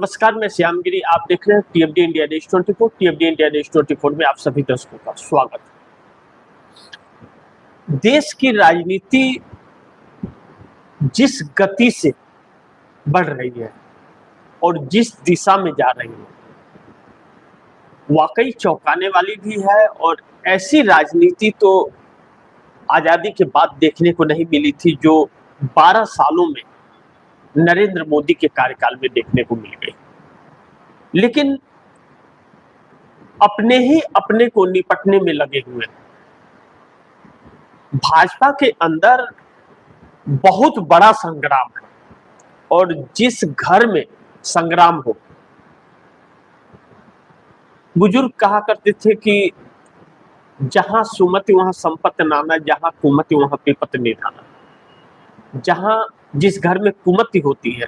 नमस्कार, मैं श्यामगिरी। आप देख रहे हैं टीएफडी इंडिया न्यूज 24। टीएफडी इंडिया न्यूज 24 में आप सभी दर्शकों का स्वागत है। देश की राजनीति जिस गति से बढ़ रही है और जिस दिशा में जा रही है, वाकई चौंकाने वाली भी है। और ऐसी राजनीति तो आजादी के बाद देखने को नहीं मिली थी, जो 12 सालों में नरेंद्र मोदी के कार्यकाल में देखने को मिल गई। लेकिन अपने ही अपने को निपटने में लगे हुए हैं। भाजपा के अंदर बहुत बड़ा संग्राम है, और जिस घर में संग्राम हो, बुजुर्ग कहा करते थे कि जहां सुमति वहां संपत्ति नाना, जहां कुमति वहां विपत्ति निधाना। जहां जिस घर में कुमति होती है,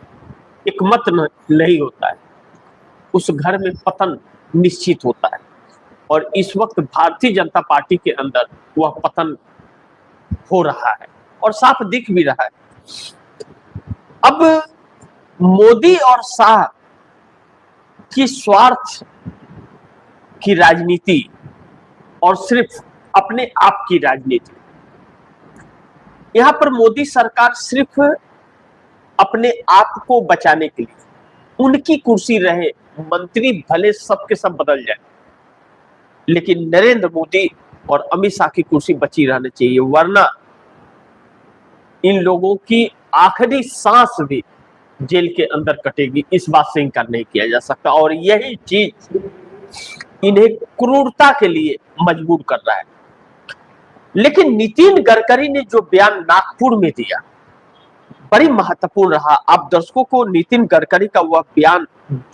एकमत नहीं होता है, उस घर में पतन निश्चित होता है। और इस वक्त भारतीय जनता पार्टी के अंदर वह पतन हो रहा है और साफ दिख भी रहा है। अब मोदी और शाह की स्वार्थ की राजनीति और सिर्फ अपने आप की राजनीति, यहां पर मोदी सरकार सिर्फ अपने आप को बचाने के लिए, उनकी कुर्सी रहे, मंत्री भले सबके सब बदल जाए, लेकिन नरेंद्र मोदी और अमित शाह की कुर्सी बची रहनी चाहिए, वरना इन लोगों की आखिरी सांस भी जेल के अंदर कटेगी। इस बात से इनकार नहीं किया जा सकता, और यही चीज इन्हें क्रूरता के लिए मजबूर कर रहा है। लेकिन नितिन गडकरी ने जो बयान नागपुर में दिया, बड़ी महत्वपूर्ण रहा। आप दर्शकों को नितिन गडकरी का वह बयान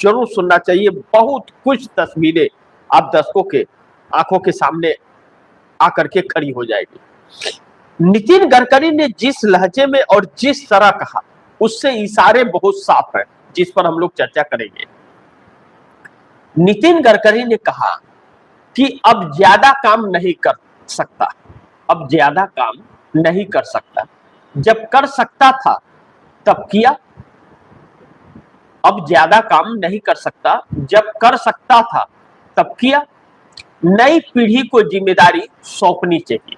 जरूर सुनना चाहिए। बहुत कुछ तस्वीरें आप दर्शकों के आंखों के सामने आकर के खड़ी हो जाएगी। नितिन गडकरी ने जिस लहजे में और जिस तरह कहा, उससे इशारे बहुत साफ है, जिस पर हम लोग चर्चा करेंगे। नितिन गडकरी ने कहा कि अब ज्यादा काम नहीं कर सकता, अब ज्यादा काम नहीं कर सकता। जब कर सकता था तब किया, अब ज्यादा काम नहीं कर सकता। जब कर सकता था तब किया। नई पीढ़ी को जिम्मेदारी सौंपनी चाहिए,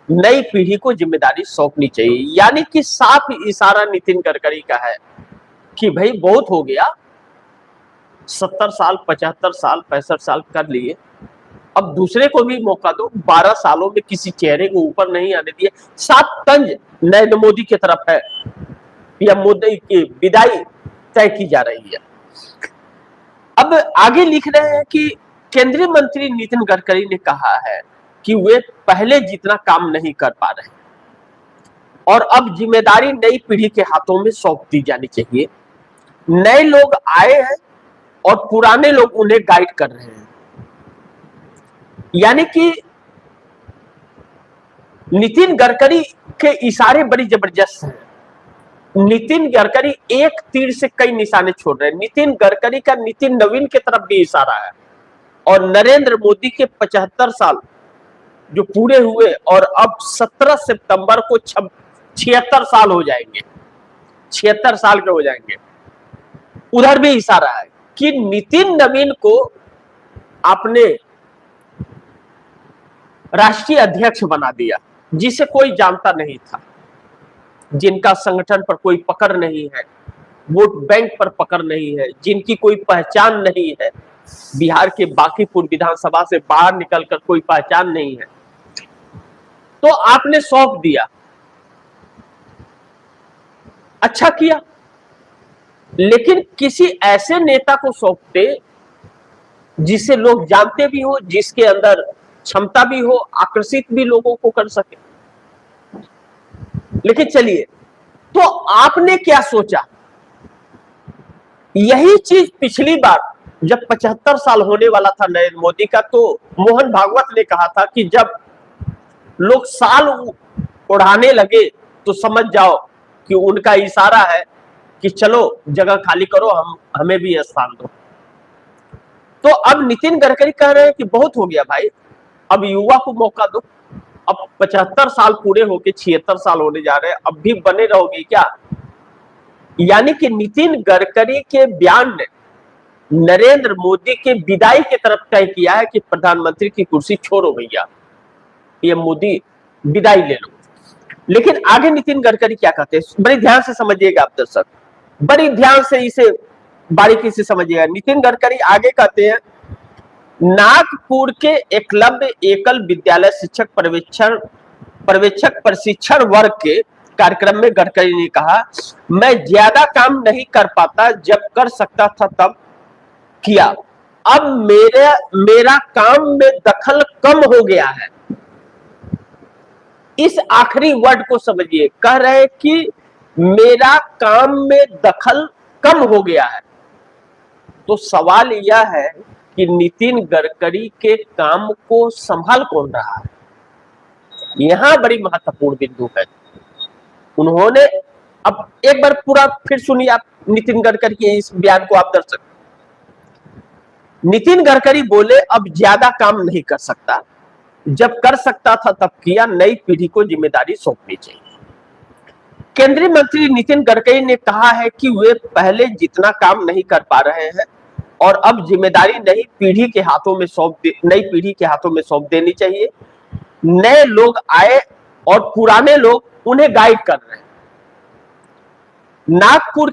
नई पीढ़ी को जिम्मेदारी सौंपनी चाहिए। यानी कि साफ इशारा नितिन गडकरी का है कि भाई बहुत हो गया, 70 साल 75 साल 65 साल कर लिए, अब दूसरे को भी मौका दो। 12 सालों में किसी चेहरे को ऊपर नहीं आने दिए। 7 तंज नरेंद्र मोदी की तरफ है, या मोदी की विदाई तय की जा रही है। अब आगे लिख रहे हैं कि केंद्रीय मंत्री नितिन गडकरी ने कहा है कि वे पहले जितना काम नहीं कर पा रहे, और अब जिम्मेदारी नई पीढ़ी के हाथों में सौंप दी जानी चाहिए। नए लोग आए हैं और पुराने लोग उन्हें गाइड कर रहे हैं। यानी कि नितिन गडकरी के इशारे बड़ी जबरदस्त हैं। नितिन गडकरी एक तीर से कई निशाने छोड़ रहे हैं। नितिन गडकरी का नितिन नवीन की तरफ भी इशारा है, और नरेंद्र मोदी के 75 साल जो पूरे हुए, और अब 17 सितंबर को 76 साल हो जाएंगे, 76 साल के हो जाएंगे। उधर भी इशारा है कि नितिन नवीन को आपने राष्ट्रीय अध्यक्ष बना दिया, जिसे कोई जानता नहीं था, जिनका संगठन पर कोई पकड़ नहीं है, वोट बैंक पर पकड़ नहीं है, जिनकी कोई पहचान नहीं है, बिहार के बांकीपुर विधानसभा से बाहर निकलकर कोई पहचान नहीं है, तो आपने सौंप दिया। अच्छा किया, लेकिन किसी ऐसे नेता को सौंपते जिसे लोग जानते भी हो, जिसके अंदर क्षमता भी हो, आकर्षित भी लोगों को कर सके। लेकिन चलिए, तो आपने क्या सोचा? यही चीज पिछली बार जब 75 साल होने वाला था नरेंद्र मोदी का, तो मोहन भागवत ने कहा था कि जब लोग साल उड़ाने लगे तो समझ जाओ कि उनका इशारा है कि चलो जगह खाली करो, हमें भी स्थान दो। तो अब नितिन गडकरी कह रहे हैं कि बहुत हो गया भाई, अब युवा को मौका दो। अब 75 साल पूरे होके 76 साल होने जा रहे हैं, अब भी बने रहोगे क्या? यानी कि नितिन गडकरी के बयान ने नरेंद्र मोदी के विदाई की तरफ तय किया है कि प्रधानमंत्री की कुर्सी छोड़ो भैया, ये मोदी विदाई ले लो। लेकिन आगे नितिन गडकरी क्या कहते हैं, बड़ी ध्यान से समझिएगा आप दर्शक, बड़ी ध्यान से इसे बारीकी से समझिएगा। नितिन गडकरी आगे कहते हैं, नागपुर के एकलव्य एकल विद्यालय शिक्षक पर्यवेक्षक प्रशिक्षण वर्ग के कार्यक्रम में गडकरी ने कहा, मैं ज्यादा काम नहीं कर पाता, जब कर सकता था तब किया, अब मेरा काम में दखल कम हो गया है। इस आखिरी वर्ड को समझिए, कह रहे कि मेरा काम में दखल कम हो गया है। तो सवाल यह है कि नितिन गडकरी के काम को संभाल कौन रहा है, यहां बड़ी महत्वपूर्ण बिंदु है। उन्होंने, अब एक बार पूरा फिर सुनिए आप नितिन गडकरी के इस बयान को आप दर्शक। नितिन गडकरी बोले, अब ज्यादा काम नहीं कर सकता, जब कर सकता था तब किया, नई पीढ़ी को जिम्मेदारी सौंपनी चाहिए। केंद्रीय मंत्री नितिन गडकरी ने कहा है कि वे पहले जितना काम नहीं कर पा रहे हैं और अब जिम्मेदारी नई पीढ़ी के हाथों में सौंप देनी चाहिए। नए लोग आए और पुराने लोग उन्हें गाइड कर रहे हैं। नागपुर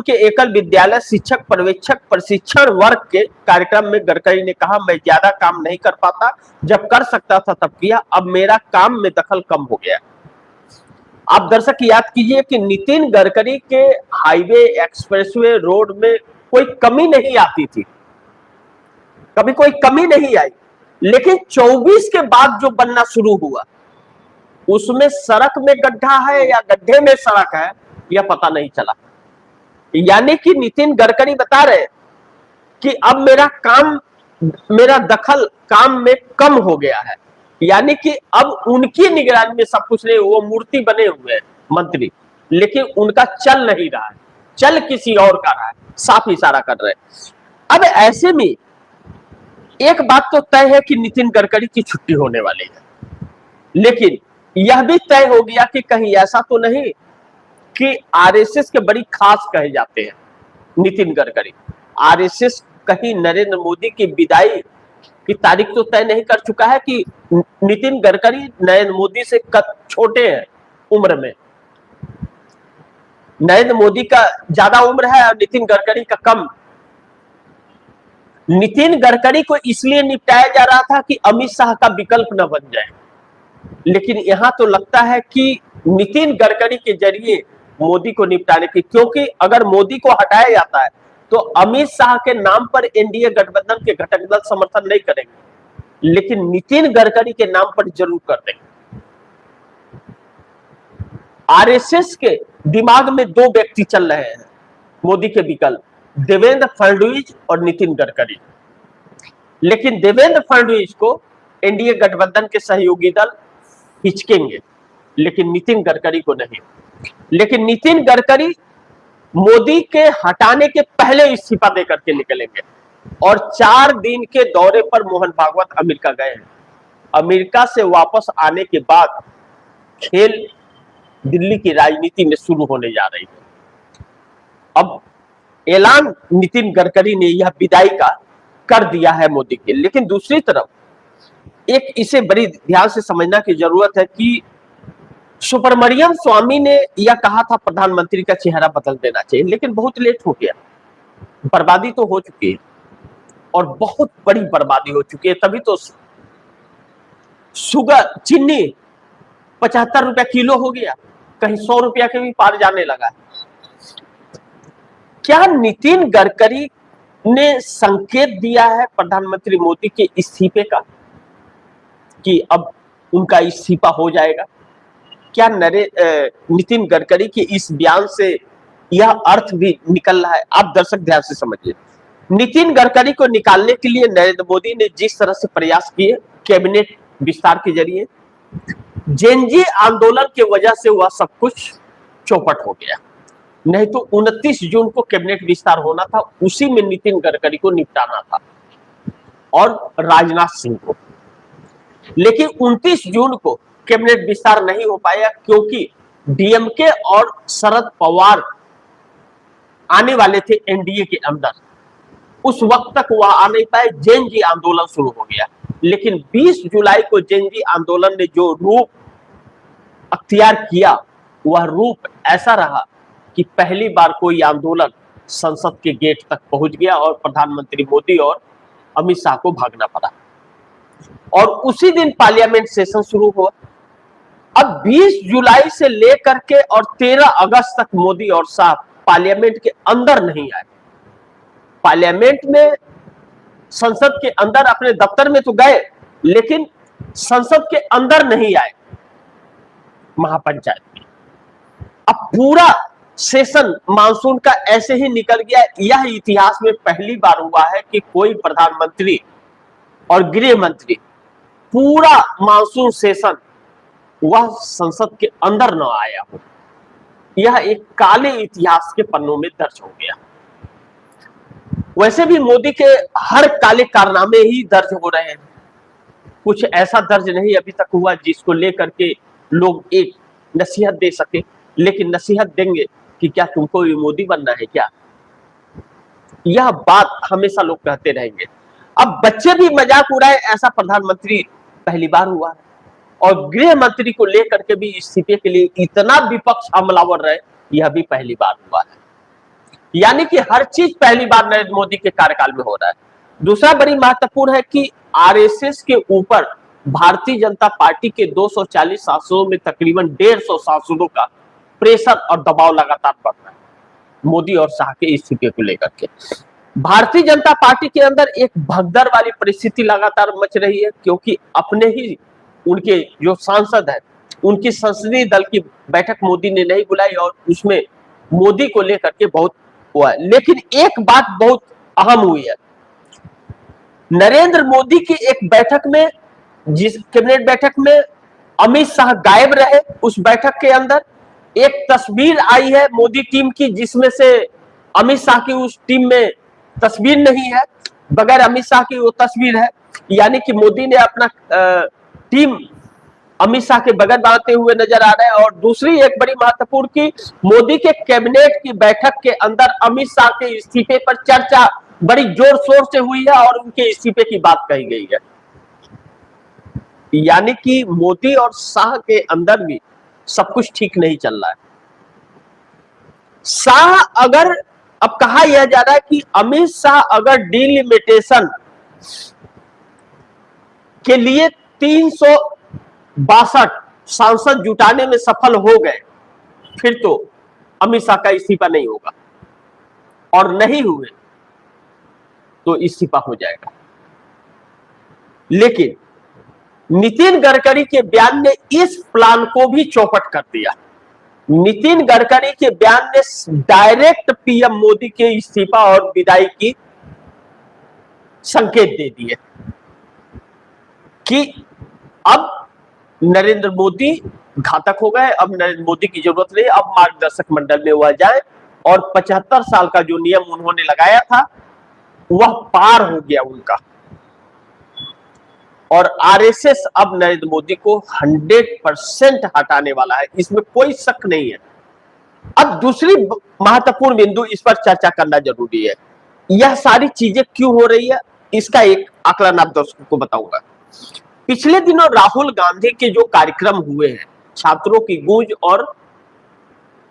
के एकल विद्यालय शिक्षक पर्यवेक्षक प्रशिक्षण वर्ग के कार्यक्रम में गडकरी ने कहा, मैं ज्यादा काम नहीं कर पाता, जब कर सकता था तब किया, अब मेरा काम में दखल कम हो गया। आप दर्शक याद कीजिए कि नितिन गडकरी के हाईवे, एक्सप्रेसवे, रोड में कोई कमी नहीं आती थी, कभी कोई कमी नहीं आई, लेकिन 24 के बाद जो बनना शुरू हुआ उसमें सड़क में गड्ढा है या गड्ढे में सड़क है, यह पता नहीं चला। यानी कि नितिन गडकरी बता रहे कि अब मेरा दखल काम में कम हो गया है। यानी कि अब उनकी निगरानी में सब कुछ नहीं, वो मूर्ति बने हुए हैं मंत्री, लेकिन उनका चल नहीं रहा है, चल किसी और का रहा है, साफ इशारा कर रहे हैं। अब ऐसे में एक बात तो तय है कि नितिन गडकरी की छुट्टी होने वाली है, लेकिन यह भी तय हो गया कि कहीं ऐसा तो नहीं कि आरएसएस के बड़ी खास कहे जाते हैं नितिन गडकरी, आरएसएस कहीं नरेंद्र मोदी की विदाई की तारीख तो तय नहीं कर चुका है कि नितिन गडकरी नरेंद्र मोदी से छोटे हैं उम्र में, नरेंद्र मोदी का ज्यादा उम्र है और नितिन गडकरी का कम। नितिन गडकरी को इसलिए निपटाया जा रहा था कि अमित शाह का विकल्प न बन जाए, लेकिन यहां तो लगता है कि नितिन गडकरी के जरिए मोदी को निपटाने की, क्योंकि अगर मोदी को हटाया जाता है तो अमित शाह के नाम पर एनडीए गठबंधन के घटक दल समर्थन नहीं करेंगे, लेकिन नितिन गडकरी के नाम पर जरूर कर देंगे। आरएसएस के दिमाग में दो व्यक्ति चल रहे हैं मोदी के विकल्प, देवेंद्र फडणवीस और नितिन गडकरी, लेकिन देवेंद्र फडणवीस को एनडीए गठबंधन के सहयोगी दल हिचकेंगे, लेकिन नितिन गडकरी को नहीं। लेकिन नितिन गडकरी मोदी के हटाने के पहले इस्तीफा देकर के निकलेंगे और 4 दिन के दौरे पर मोहन भागवत अमेरिका गए हैं। अमेरिका से वापस आने के बाद खेल दिल्ली की राजनीति में शुरू होने जा रही है। अब ऐलान नितिन गडकरी ने यह विदाई का कर दिया है मोदी के, लेकिन दूसरी तरफ एक इसे बड़ी ध्यान से समझना की जरूरत है कि सुब्रमण्यम स्वामी ने यह कहा था प्रधानमंत्री का चेहरा बदल देना चाहिए, लेकिन बहुत लेट हो गया, बर्बादी तो हो चुकी है और बहुत बड़ी बर्बादी हो चुकी है। तभी तो शुगर, चीनी 75 रुपया किलो हो गया, कहीं 100 रुपया के भी पार जाने लगा। क्या नितिन गडकरी ने संकेत दिया है प्रधानमंत्री मोदी के इस्तीफे का कि अब उनका इस्तीफा हो जाएगा? क्या नितिन गडकरी के इस बयान से यह अर्थ भी निकल रहा है? आप दर्शक ध्यान से समझिए। नितिन गडकरी को निकालने के लिए नरेंद्र मोदी ने जिस तरह से प्रयास किए कैबिनेट विस्तार के जरिए, जेनजी आंदोलन की वजह से वह सब कुछ चौपट हो गया। नहीं तो 29 जून को कैबिनेट विस्तार होना था, उसी में नितिन गडकरी को निपटाना था और राजनाथ सिंह को। लेकिन 29 जून को कैबिनेट विस्तार नहीं हो पाया क्योंकि डीएमके और शरद पवार आने वाले थे एनडीए के अंदर। उस वक्त तक वह आ नहीं पाए, जेन जी आंदोलन शुरू हो गया। लेकिन 20 जुलाई को जेन जी आंदोलन ने जो रूप अख्तियार किया, वह रूप ऐसा रहा कि पहली बार कोई आंदोलन संसद के गेट तक पहुंच गया और प्रधानमंत्री मोदी और अमित शाह को भागना पड़ा। और उसी दिन पार्लियामेंट सेशन शुरू हुआ। अब 20 जुलाई से लेकर के और 13 अगस्त तक मोदी और शाह पार्लियामेंट के अंदर नहीं आए। पार्लियामेंट में, संसद के अंदर अपने दफ्तर में तो गए, लेकिन संसद के अंदर नहीं आए महापंचायत में। अब पूरा सेशन मानसून का ऐसे ही निकल गया। यह इतिहास में पहली बार हुआ है कि कोई प्रधानमंत्री और गृह मंत्री पूरा मानसून सेशन वह संसद के अंदर न आया हो। यह एक काले इतिहास के पन्नों में दर्ज हो गया। वैसे भी मोदी के हर काले कारनामे ही दर्ज हो रहे हैं। कुछ ऐसा दर्ज नहीं अभी तक हुआ जिसको लेकर के लोग एक नसीहत दे सके। लेकिन नसीहत देंगे कि क्या तुमको भी मोदी बनना है क्या? यह बात हमेशा लोग कहते रहेंगे। अब बच्चे भी मजाक उड़ाए, ऐसा प्रधानमंत्री पहली बार हुआ है। और गृह मंत्री को लेकर के भी इस्तीफे के लिए इतना विपक्ष हमलावर रहे, यह भी पहली बार हुआ है। यानी कि हर चीज पहली बार नरेंद्र मोदी के कार्यकाल में हो रहा है। दूसरा बड़ी महत्वपूर्ण है कि आरएसएस के ऊपर भारतीय जनता पार्टी के 240 सांसदों में तकरीबन 150 सांसदों का प्रेशर और दबाव लगातार बढ़ रहा है मोदी और शाह के इस्तीफे को लेकर के। भारतीय जनता पार्टी के अंदर एक भगदड़ वाली परिस्थिति लगातार मच रही है, क्योंकि अपने ही उनके जो सांसद है, उनकी संसदीय दल की बैठक मोदी ने नहीं बुलाई और उसमें मोदी को लेकर के बहुत हुआ है। लेकिन एक बात बहुत अहम हुई है। नरेंद्र मोदी की एक बैठक में, जिस कैबिनेट बैठक में अमित शाह गायब रहे, उस बैठक के अंदर एक तस्वीर आई है मोदी टीम की, जिसमें से अमित शाह की उस टीम में तस्वीर नहीं है, बगैर अमित शाह की वो तस्वीर है। यानी कि मोदी ने अपना टीम अमित शाह के बगैर बांधते हुए नजर आ रहे हैं। और दूसरी एक बड़ी महत्वपूर्ण की, मोदी के कैबिनेट की बैठक के अंदर अमित शाह के इस्तीफे पर चर्चा बड़ी जोर शोर से हुई है और उनके इस्तीफे की बात कही गई है। यानी कि मोदी और शाह के अंदर भी सब कुछ ठीक नहीं चल रहा है। शाह अगर, अब कहा यह जा रहा है कि अमित शाह अगर डिलिमिटेशन के लिए 362 सांसद जुटाने में सफल हो गए, फिर तो अमित शाह का इस्तीफा नहीं होगा, और नहीं हुए तो इस्तीफा हो जाएगा। लेकिन नितिन गडकरी के बयान ने इस प्लान को भी चौपट कर दिया। नितिन गडकरी के बयान ने डायरेक्ट पीएम मोदी के इस्तीफा और विदाई की संकेत दे दिए कि अब नरेंद्र मोदी घातक हो गए, अब नरेंद्र मोदी की जरूरत नहीं, अब मार्गदर्शक मंडल में वह जाए। और 75 साल का जो नियम उन्होंने लगाया था वह पार हो गया उनका। और आरएसएस अब नरेंद्र मोदी को 100% हटाने वाला है, इसमें कोई शक नहीं है। अब दूसरी महत्वपूर्ण बिंदु, इस पर चर्चा करना जरूरी है। यह सारी चीजें क्यों हो रही है, इसका एक आकलन आप दर्शकों को बताऊंगा। पिछले दिनों राहुल गांधी के जो कार्यक्रम हुए हैं, छात्रों की गूंज और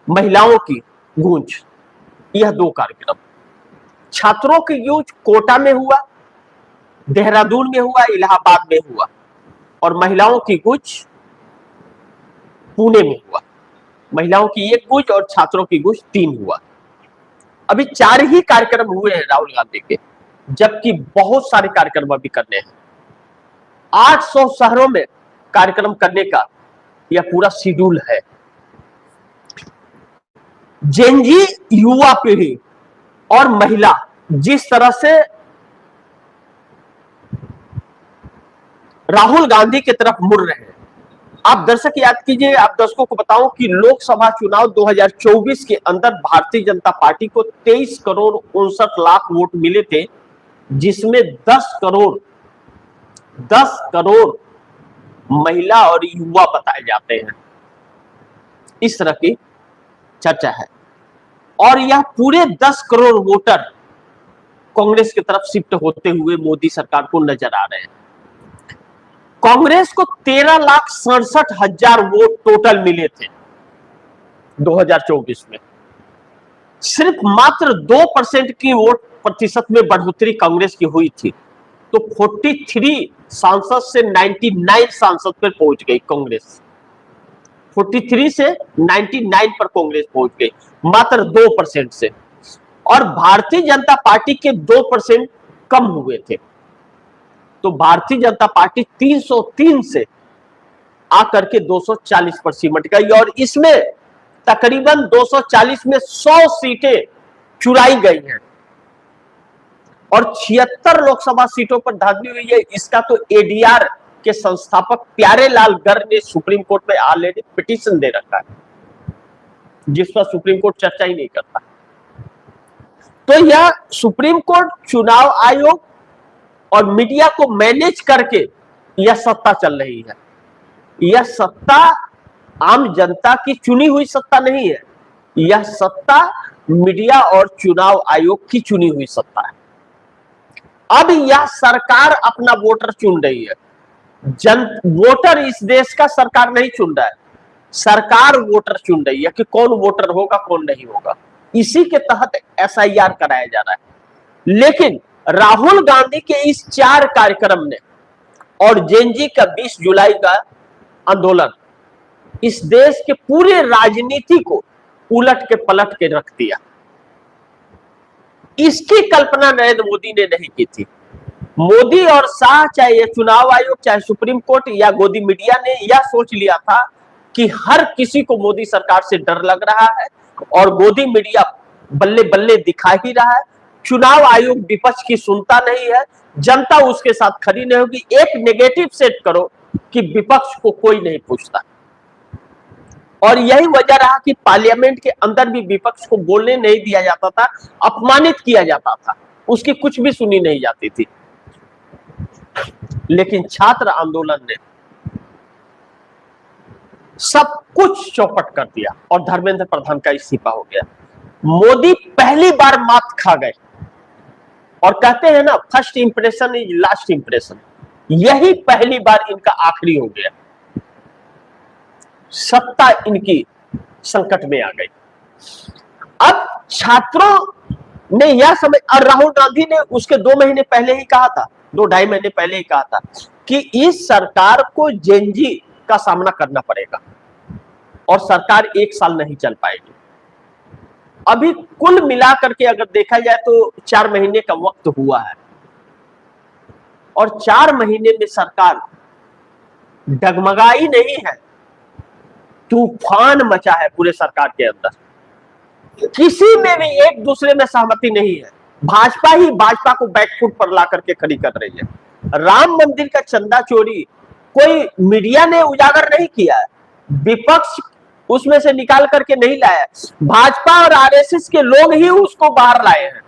महिलाओं की गूंज, यह दो कार्यक्रम, छात्रों की गूंज कोटा में हुआ, देहरादून में हुआ, इलाहाबाद में हुआ, और महिलाओं की गूंज पुणे में हुआ। महिलाओं की एक गूंज और छात्रों की गूंज 3 हुआ। अभी 4 ही कार्यक्रम हुए हैं राहुल गांधी के, जबकि बहुत सारे कार्यक्रम अभी करने हैं। 800 शहरों में कार्यक्रम करने का यह पूरा शेड्यूल है। जेनजी युवा पीढ़ी और महिला जिस तरह से राहुल गांधी की तरफ मुड़ रहे हैं, आप दर्शक याद कीजिए, आप दर्शकों को बताऊं कि लोकसभा चुनाव 2024 के अंदर भारतीय जनता पार्टी को 23 करोड़ 59 लाख वोट मिले थे, जिसमें 10 करोड़ महिला और युवा बताए जाते हैं। इस तरह की चर्चा है और यह पूरे 10 करोड़ वोटर कांग्रेस की तरफ शिफ्ट होते हुए मोदी सरकार को नजर आ रहे हैं। कांग्रेस को 13,67,000 वोट टोटल मिले थे 2024 में। सिर्फ मात्र 2% की वोट प्रतिशत में बढ़ोतरी कांग्रेस की हुई थी, तो 43 सांसद से 99 सांसद पर पहुंच गई कांग्रेस। 43 से 99 पर कांग्रेस पहुंच गई मात्र 2% से, और भारतीय जनता पार्टी के 2% कम हुए थे। तो भारतीय जनता पार्टी 303 से आकर के 240 पर सिमट गई और इसमें तकरीबन 240 में 100 सीटें चुराई गई हैं और 76 लोकसभा सीटों पर धांधली हुई है। इसका तो एडीआर के संस्थापक प्यारेलाल गर्ग ने सुप्रीम कोर्ट में ऑलरेडी पिटीशन दे रखा है, जिस पर सुप्रीम कोर्ट चर्चा ही नहीं करता। तो यह सुप्रीम कोर्ट, चुनाव आयोग और मीडिया को मैनेज करके यह सत्ता चल रही है। यह सत्ता आम जनता की चुनी हुई सत्ता नहीं है, यह सत्ता मीडिया और चुनाव आयोग की चुनी हुई सत्ता है। अब यह सरकार अपना वोटर चुन रही है। वोटर इस देश का सरकार नहीं चुन रहा है, सरकार वोटर चुन रही है कि कौन वोटर होगा कौन नहीं होगा। इसी के तहत एसआईआर कराया जा रहा है। लेकिन राहुल गांधी के इस 4 कार्यक्रम ने और जेएनजी का 20 जुलाई का आंदोलन इस देश के पूरे राजनीति को उलट के पलट के रख दिया। इसकी कल्पना नरेंद्र मोदी ने नहीं की थी। मोदी और शाह, चाहे ये चुनाव आयोग, चाहे सुप्रीम कोर्ट या गोदी मीडिया, ने यह सोच लिया था कि हर किसी को मोदी सरकार से डर लग रहा है और गोदी मीडिया बल्ले बल्ले दिखा ही रहा है। चुनाव आयोग विपक्ष की सुनता नहीं है, जनता उसके साथ खड़ी नहीं होगी। एक नेगेटिव सेट करो कि विपक्ष को कोई नहीं पूछता। और यही वजह रहा कि पार्लियामेंट के अंदर भी विपक्ष को बोलने नहीं दिया जाता था, अपमानित किया जाता था, उसकी कुछ भी सुनी नहीं जाती थी। लेकिन छात्र आंदोलन ने सब कुछ चौपट कर दिया और धर्मेंद्र प्रधान का इस्तीफा हो गया। मोदी पहली बार मात खा गए और कहते हैं ना, first impression is last impression. यही पहली बार इनका आखिरी हो गया। सत्ता इनकी संकट में आ गई। अब छात्रों ने यह समझ, और राहुल गांधी ने उसके 2 महीने पहले ही कहा था, 2-2.5 महीने पहले ही कहा था कि इस सरकार को जेएनजी का सामना करना पड़ेगा और सरकार 1 साल नहीं चल पाएगी। अभी कुल मिलाकर के अगर देखा जाए तो 4 महीने का वक्त हुआ है और 4 महीने में सरकार डगमगाई नहीं है, तूफान मचा है पूरे सरकार के अंदर। किसी में भी एक दूसरे में सहमति नहीं है। भाजपा ही भाजपा को बैकफुट पर ला करके खड़ी कर रही है। राम मंदिर का चंदा चोरी कोई मीडिया ने उजागर नहीं किया है, विपक्ष उसमें से निकाल करके नहीं लाया, भाजपा और आरएसएस के लोग ही उसको बाहर लाए हैं।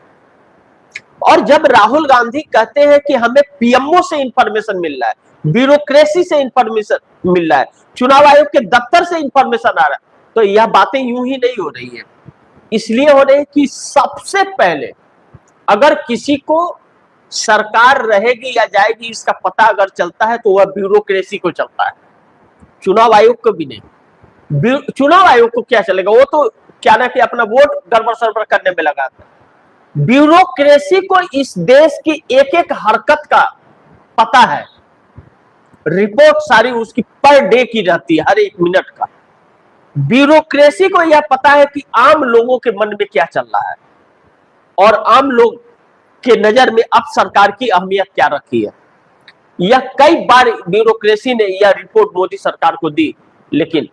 और जब राहुल गांधी कहते हैं कि हमें पीएमओ से इंफॉर्मेशन मिल रहा है, ब्यूरोक्रेसी से इंफॉर्मेशन मिल रहा है, चुनाव आयोग के दफ्तर से इंफॉर्मेशन आ रहा है, तो यह बातें यूं ही नहीं हो रही है। इसलिए हो रही है कि सबसे पहले अगर किसी को सरकार रहेगी या जाएगी इसका पता अगर चलता है तो वह ब्यूरोक्रेसी को चलता है, चुनाव आयोग को भी नहीं। चुनाव आयोग को क्या चलेगा, वो तो क्या ना कि अपना वोट गड़बड़ सड़बड़ करने में लगा था। ब्यूरोक्रेसी को इस देश की एक एक हरकत का पता है, रिपोर्ट सारी उसकी पर डे की रहती है, हर 1 मिनट का। ब्यूरोक्रेसी को यह पता है कि आम लोगों के मन में क्या चल रहा है और आम लोग के नजर में अब सरकार की अहमियत क्या रखी है। यह कई बार ब्यूरोक्रेसी ने यह रिपोर्ट मोदी सरकार को दी, लेकिन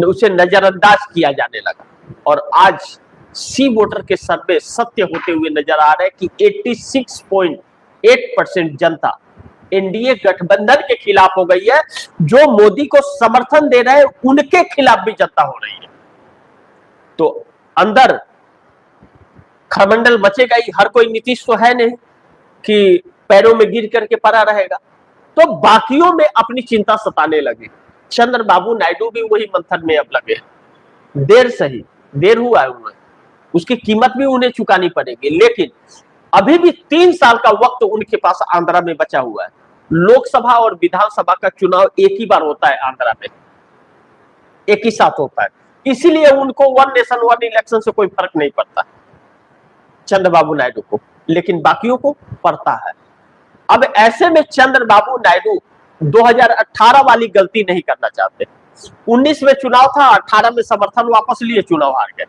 उसे नजरअंदाज किया जाने लगा और आज सी वोटर के सर्वे सत्य होते हुए नजर आ रहा है कि 86.8% जनता एनडीए गठबंधन के खिलाफ हो गई है। जो मोदी को समर्थन दे रहे हैं उनके खिलाफ भी जनता हो रही है। तो अंदर खरमंडल मचेगा ही। हर कोई नीतीश तो है नहीं कि पैरों में गिर करके पड़ा रहेगा। तो बाकियों में अपनी चिंता सताने लगे। चंद्रबाबू नायडू भी वही मंथन में अब लगे। देर सही, देर हुआ है उन्हें, उसकी कीमत भी उन्हें चुकानी पड़ेगी, लेकिन अभी भी 3 साल का वक्त उनके पास आंध्रा में बचा हुआ है। लोकसभा और विधानसभा का चुनाव एक ही बार होता है आंध्रा में, एक ही साथ होता है, इसीलिए उनको वन नेशन वन इलेक्शन से कोई फर्क नहीं पड़ता चंद्रबाबू नायडू को, लेकिन बाकियों को पड़ता है। अब ऐसे में चंद्रबाबू नायडू 2018 वाली गलती नहीं करना चाहते। 19 में चुनाव था, 18 में समर्थन वापस लिए, चुनाव हार गए।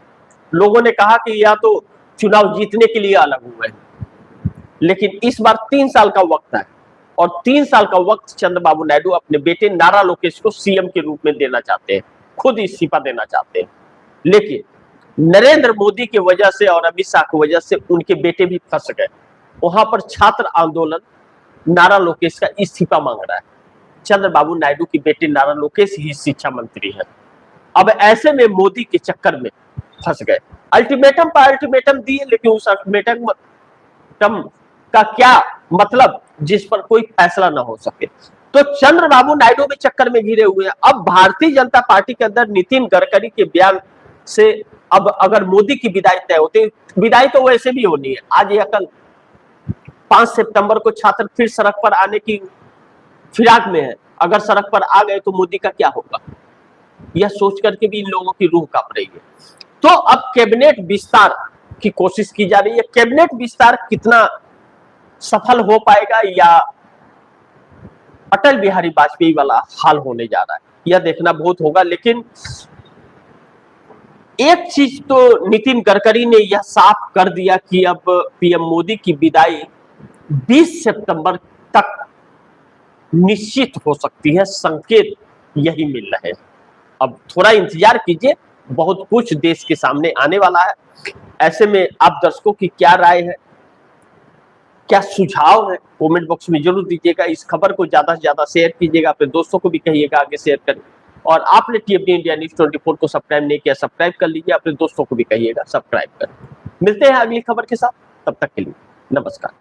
लोगों ने कहा कि यह तो चुनाव जीतने के लिए अलग हुए हैं, लेकिन इस बार 3 साल का वक्त है और 3 साल का वक्त चंद्रबाबू नायडू अपने बेटे नारा लोकेश को सीएम के रूप में देना चाहते हैं, खुद इस्तीफा देना चाहते हैं। लेकिन नरेंद्र मोदी की वजह से और अमित शाह की वजह से उनके बेटे भी फंस गए। वहां पर छात्र आंदोलन नारा लोकेश का इस्तीफा मांग रहा है। चंद्रबाबू नायडू की बेटी नारा लोकेश ही शिक्षा मंत्री है। अब ऐसे में मोदी के चक्कर में फंस गए। अल्टीमेटम पर अल्टीमेटम दिए, लेकिन उस अल्टीमेटम का क्या मतलब जिस पर कोई फैसला ना हो सके। तो चंद्रबाबू नायडू भी चक्कर में घिरे हुए हैं। अब भारतीय जनता पार्टी के अंदर नितिन गडकरी के बयान से अब अगर मोदी की विदाई तय होती, विदाई तो वैसे भी होनी है, आज या कल 5 सितंबर को छात्र फिर सड़क पर आने की फिराक में है। अगर सड़क पर आ गए तो मोदी का क्या होगा, यह सोच करके भी इन लोगों की रूह कांप रही है। तो अब कैबिनेट विस्तार की कोशिश की जा रही है। कैबिनेट विस्तार कितना सफल हो पाएगा या अटल बिहारी वाजपेयी वाला हाल होने जा रहा है, यह देखना बहुत होगा। लेकिन एक चीज तो नितिन गडकरी ने यह साफ कर दिया कि अब पीएम मोदी की विदाई 20 सितंबर तक निश्चित हो सकती है, संकेत यही मिल रहे हैं। अब थोड़ा इंतजार कीजिए, बहुत कुछ देश के सामने आने वाला है। ऐसे में आप दर्शकों की क्या राय है, क्या सुझाव है, कमेंट बॉक्स में जरूर दीजिएगा। इस खबर को ज्यादा से ज्यादा शेयर कीजिएगा, अपने दोस्तों को भी कहिएगा आगे शेयर करें। और आपने टीएफडी इंडिया न्यूज़ 24 को सब्सक्राइब नहीं किया, सब्सक्राइब कर लीजिए, अपने दोस्तों को भी कहिएगा सब्सक्राइब करें। मिलते हैं अगली खबर के साथ, तब तक के लिए नमस्कार।